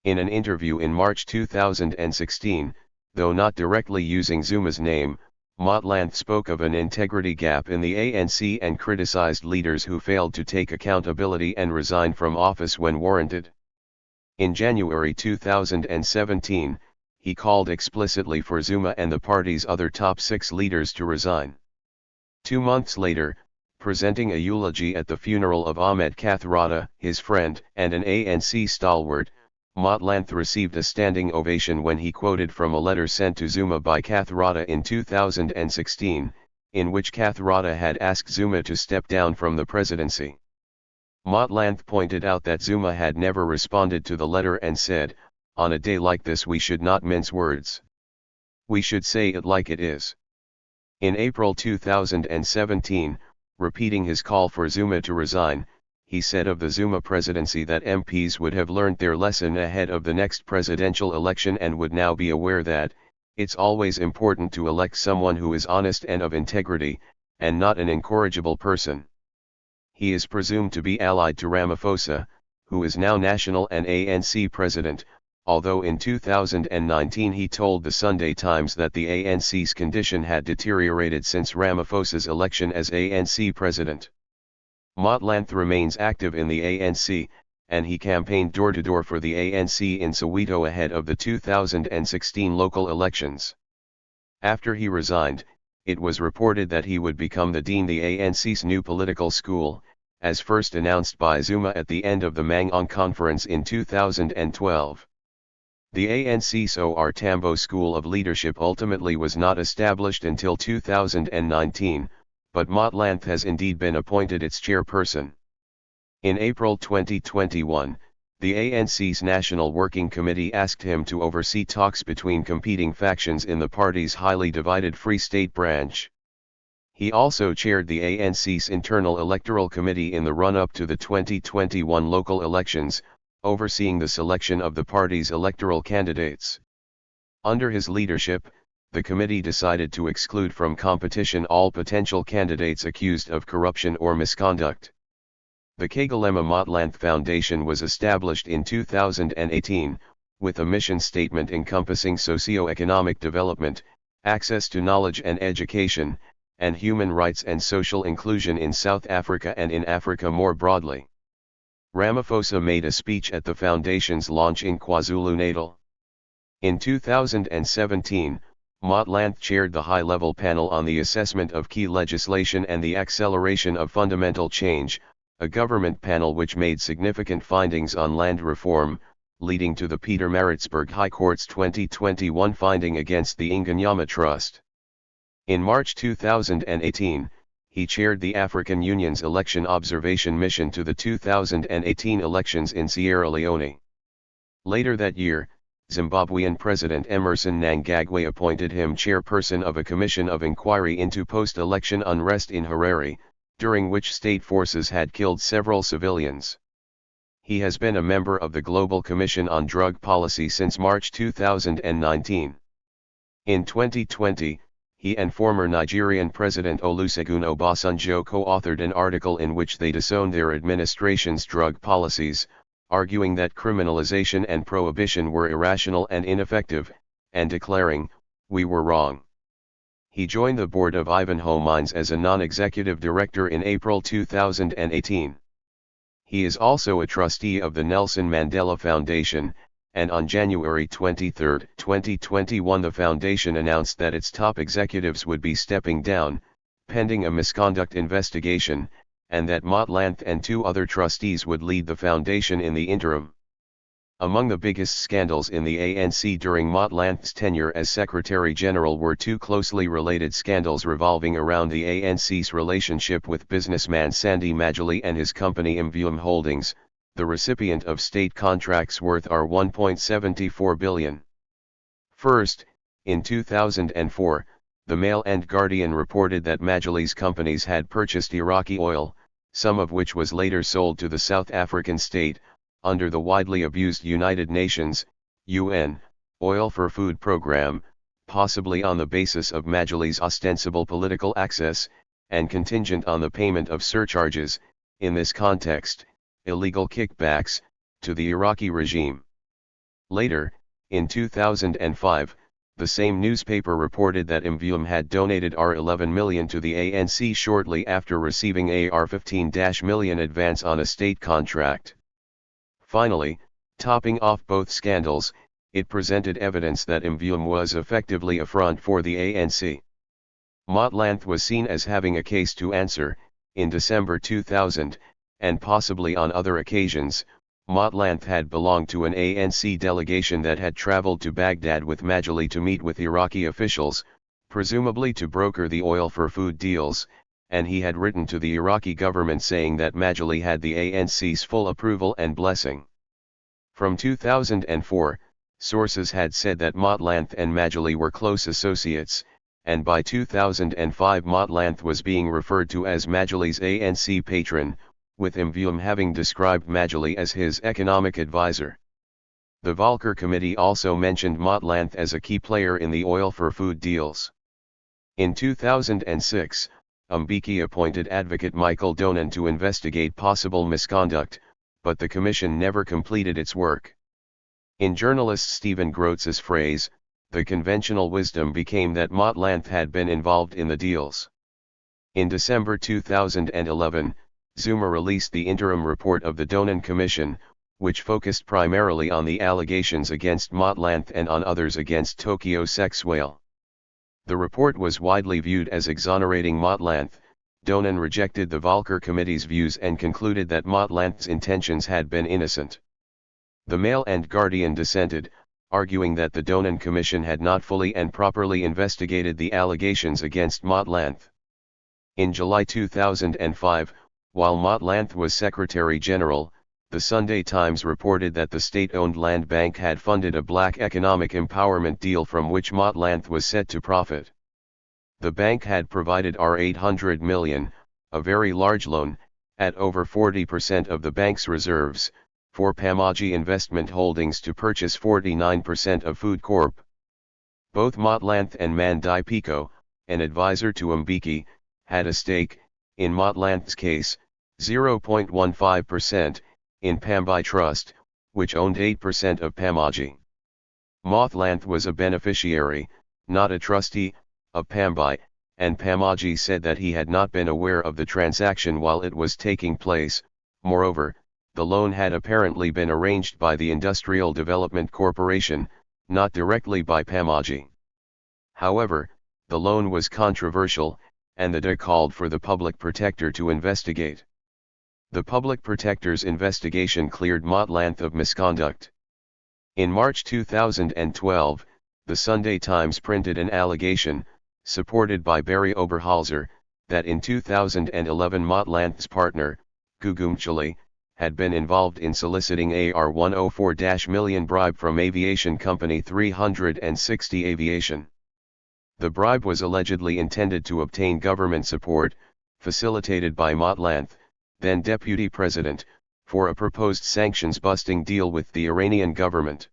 in an interview in March 2016, though not directly using Zuma's name, Motlanthe spoke of an integrity gap in the ANC and criticized leaders who failed to take accountability and resign from office when warranted. In January 2017, he called explicitly for Zuma and the party's other top 6 leaders to resign. 2 months later, presenting a eulogy at the funeral of Ahmed Kathrada, his friend and an ANC stalwart, Motlanthe received a standing ovation when he quoted from a letter sent to Zuma by Kathrada in 2016, in which Kathrada had asked Zuma to step down from the presidency. Motlanthe pointed out that Zuma had never responded to the letter and said, "On a day like this we should not mince words. We should say it like it is." In April 2017, repeating his call for Zuma to resign, he said of the Zuma presidency that MPs would have learned their lesson ahead of the next presidential election and would now be aware that, it's always important to elect someone who is honest and of integrity, and not an incorrigible person. He is presumed to be allied to Ramaphosa, who is now national and ANC president, although in 2019 he told the Sunday Times that the ANC's condition had deteriorated since Ramaphosa's election as ANC president. Motlanthe remains active in the ANC, and he campaigned door-to-door for the ANC in Soweto ahead of the 2016 local elections. After he resigned, it was reported that he would become the dean of the ANC's new political school, as first announced by Zuma at the end of the Mangaung Conference in 2012. The ANC's OR Tambo School of Leadership ultimately was not established until 2019, but Motlanthe has indeed been appointed its chairperson. In April 2021, the ANC's National Working Committee asked him to oversee talks between competing factions in the party's highly divided Free State branch. He also chaired the ANC's Internal Electoral Committee in the run-up to the 2021 local elections, overseeing the selection of the party's electoral candidates. Under his leadership, the committee decided to exclude from competition all potential candidates accused of corruption or misconduct. The Kgalema Motlanthe Foundation was established in 2018, with a mission statement encompassing socio-economic development, access to knowledge and education, and human rights and social inclusion in South Africa and in Africa more broadly. Ramaphosa made a speech at the foundation's launch in KwaZulu-Natal. In 2017, Motlanthe chaired the high-level panel on the assessment of key legislation and the acceleration of fundamental change, a government panel which made significant findings on land reform, leading to the Pietermaritzburg High Court's 2021 finding against the Inganyama Trust. In March 2018, he chaired the African Union's election observation mission to the 2018 elections in Sierra Leone. Later that year, Zimbabwean President Emmerson Mnangagwa appointed him chairperson of a commission of inquiry into post-election unrest in Harare, during which state forces had killed several civilians. He has been a member of the Global Commission on Drug Policy since March 2019. In 2020, he and former Nigerian President Olusegun Obasanjo co-authored an article in which they disowned their administration's drug policies, arguing that criminalization and prohibition were irrational and ineffective, and declaring, "We were wrong." He joined the board of Ivanhoe Mines as a non-executive director in April 2018. He is also a trustee of the Nelson Mandela Foundation, and on January 23, 2021 the foundation announced that its top executives would be stepping down, pending a misconduct investigation, and that Motlanthe and two other trustees would lead the foundation in the interim. Among the biggest scandals in the ANC during Motlanthe's tenure as Secretary General were two closely related scandals revolving around the ANC's relationship with businessman Sandy Majuli and his company Imvium Holdings, the recipient of state contracts worth R1.74 billion. First, in 2004, the Mail and Guardian reported that Majuli's companies had purchased Iraqi oil, some of which was later sold to the South African state, under the widely abused United Nations, UN, Oil for Food program, possibly on the basis of Majuli's ostensible political access, and contingent on the payment of surcharges, in this context, illegal kickbacks, to the Iraqi regime. Later, in 2005, the same newspaper reported that Imvium had donated R11 million to the ANC shortly after receiving a R15 million advance on a state contract. Finally, topping off both scandals, it presented evidence that Imvium was effectively a front for the ANC. Motlanthe was seen as having a case to answer. In December 2000, and possibly on other occasions, Motlanthe had belonged to an ANC delegation that had traveled to Baghdad with Majuli to meet with Iraqi officials, presumably to broker the oil for food deals, and he had written to the Iraqi government saying that Majuli had the ANC's full approval and blessing. From 2004, sources had said that Motlanthe and Majuli were close associates, and by 2005 Motlanthe was being referred to as Majuli's ANC patron, with Imvium having described Majuli as his economic advisor. The Volcker Committee also mentioned Motlanthe as a key player in the oil for food deals. In 2006, Mbeki appointed advocate Michael Donan to investigate possible misconduct, but the commission never completed its work. In journalist Stephen Grotz's phrase, the conventional wisdom became that Motlanthe had been involved in the deals. In December 2011, Zuma released the interim report of the Donan Commission, which focused primarily on the allegations against Motlanthe and on others against Tokyo sex whale. The report was widely viewed as exonerating Motlanthe. Donan rejected the Volcker Committee's views and concluded that Motlanthe's intentions had been innocent. The Mail and Guardian dissented, arguing that the Donan Commission had not fully and properly investigated the allegations against Motlanthe. In July 2005, while Motlanthe was Secretary General, the Sunday Times reported that the state-owned land bank had funded a black economic empowerment deal from which Motlanthe was set to profit. The bank had provided R800 million, a very large loan, at over 40% of the bank's reserves, for Pamoji Investment Holdings to purchase 49% of Food Corp. Both Motlanthe and Mandai Pico, an advisor to Mbeki, had a stake, in Motlanthe's case, 0.15%, in Pambai Trust, which owned 8% of Pamaji. Motlanthe was a beneficiary, not a trustee, of Pambai, and Pamaji said that he had not been aware of the transaction while it was taking place. Moreover, the loan had apparently been arranged by the Industrial Development Corporation, not directly by Pamaji. However, the loan was controversial, and the DA called for the public protector to investigate. The public protector's investigation cleared Motlanthe of misconduct. In March 2012, the Sunday Times printed an allegation, supported by Barry Oberholzer, that in 2011 Motlanthe's partner, Gugumchali, had been involved in soliciting a R104 million bribe from aviation company 360 Aviation. The bribe was allegedly intended to obtain government support, facilitated by Motlanthe, then deputy president, for a proposed sanctions-busting deal with the Iranian government.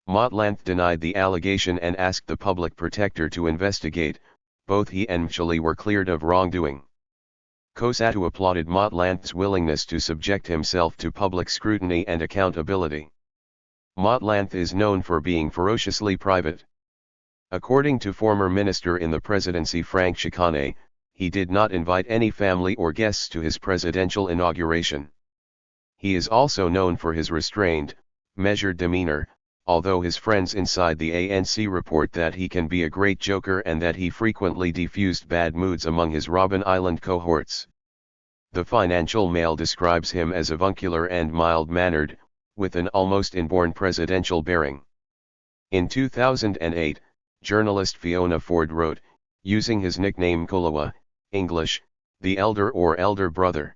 Motlanthe denied the allegation and asked the public protector to investigate. Both he and Mchali were cleared of wrongdoing. Soweto applauded Motlanthe's willingness to subject himself to public scrutiny and accountability. Motlanthe is known for being ferociously private. According to former minister in the presidency Frank Chikane, he did not invite any family or guests to his presidential inauguration. He is also known for his restrained, measured demeanor, although his friends inside the ANC report that he can be a great joker and that he frequently diffused bad moods among his Robben Island cohorts. The Financial Mail describes him as avuncular and mild-mannered, with an almost inborn presidential bearing. In 2008, journalist Fiona Ford wrote, using his nickname Kgalema, English, the elder or elder brother.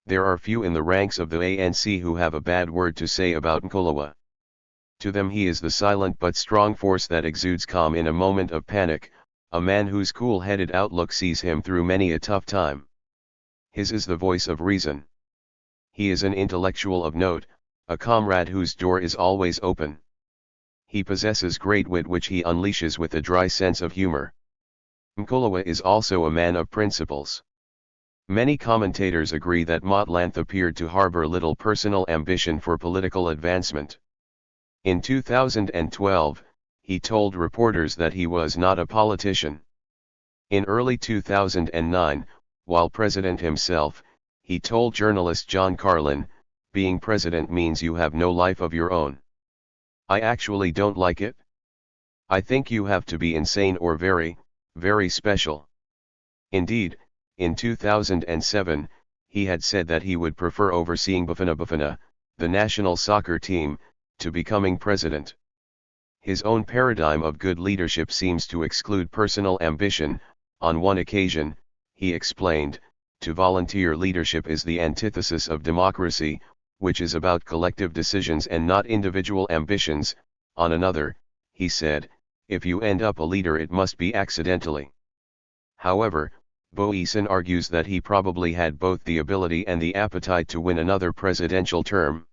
There are few in the ranks of the ANC who have a bad word to say about Kgalema. To them he is the silent but strong force that exudes calm in a moment of panic, a man whose cool-headed outlook sees him through many a tough time. His is the voice of reason. He is an intellectual of note, a comrade whose door is always open. He possesses great wit which he unleashes with a dry sense of humor. Kgalema is also a man of principles. Many commentators agree that Motlanthe appeared to harbor little personal ambition for political advancement. In 2012, he told reporters that he was not a politician. In early 2009, while president himself, he told journalist John Carlin, "Being president means you have no life of your own. I actually don't like it. I think you have to be insane or very, very special." Indeed, in 2007, he had said that he would prefer overseeing Bafana, the national soccer team, to becoming president. His own paradigm of good leadership seems to exclude personal ambition. On one occasion, he explained, to volunteer leadership is the antithesis of democracy, which is about collective decisions and not individual ambitions. On another, he said, if you end up a leader it must be accidentally. However, Boysen argues that he probably had both the ability and the appetite to win another presidential term.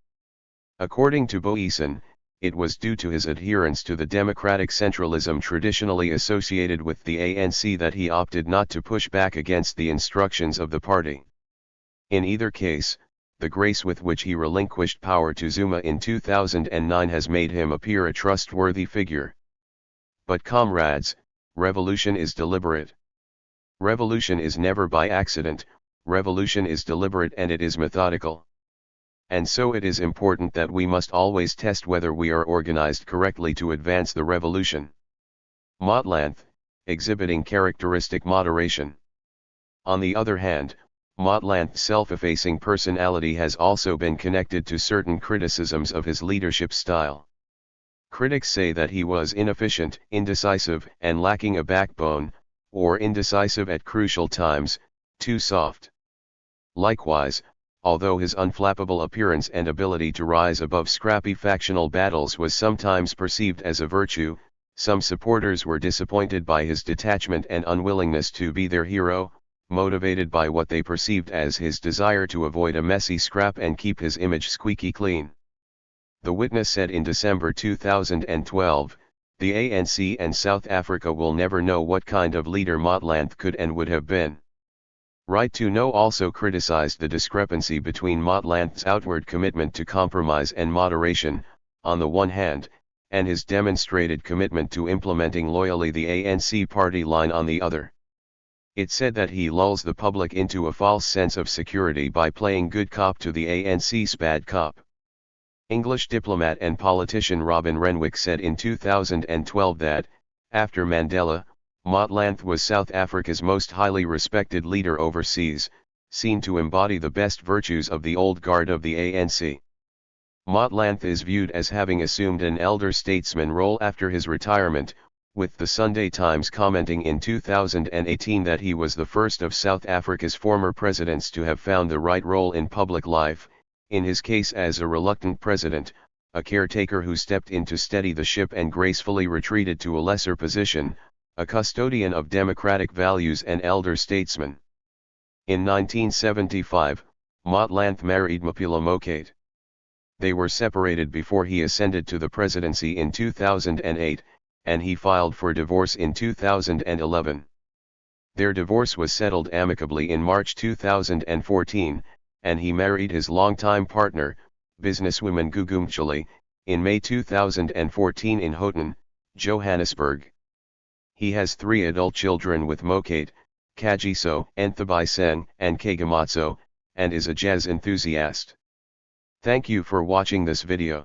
According to Boysen, it was due to his adherence to the democratic centralism traditionally associated with the ANC that he opted not to push back against the instructions of the party. In either case, the grace with which he relinquished power to Zuma in 2009 has made him appear a trustworthy figure. But comrades, revolution is deliberate. Revolution is never by accident, revolution is deliberate and it is methodical. And so it is important that we must always test whether we are organized correctly to advance the revolution. Motlanthe, exhibiting characteristic moderation. On the other hand, Motlanthe's self-effacing personality has also been connected to certain criticisms of his leadership style. Critics say that he was inefficient, indecisive, and lacking a backbone, or indecisive at crucial times, too soft. Likewise, although his unflappable appearance and ability to rise above scrappy factional battles was sometimes perceived as a virtue, some supporters were disappointed by his detachment and unwillingness to be their hero, motivated by what they perceived as his desire to avoid a messy scrap and keep his image squeaky clean. The Witness said in December 2012, The ANC and South Africa will never know what kind of leader Motlanthe could and would have been. Right to Know also criticized the discrepancy between Motlanthe's outward commitment to compromise and moderation, on the one hand, and his demonstrated commitment to implementing loyally the ANC party line on the other. It said that he lulls the public into a false sense of security by playing good cop to the ANC's bad cop. English diplomat and politician Robin Renwick said in 2012 that, after Mandela, Motlanthe was South Africa's most highly respected leader overseas, seen to embody the best virtues of the old guard of the ANC. Motlanthe is viewed as having assumed an elder statesman role after his retirement, with the Sunday Times commenting in 2018 that he was the first of South Africa's former presidents to have found the right role in public life, in his case as a reluctant president, a caretaker who stepped in to steady the ship and gracefully retreated to a lesser position, a custodian of democratic values and elder statesman. In 1975, Motlanthe married Mapula Mokate. They were separated before he ascended to the presidency in 2008, and he filed for divorce in 2011. Their divorce was settled amicably in March 2014, and he married his longtime partner, businesswoman Gugu Mtshali, in May 2014 in Houghton, Johannesburg. He has 3 adult children with Mokate, Kagiso, Nthabiseng, and Kagamatso, and is a jazz enthusiast. Thank you for watching this video.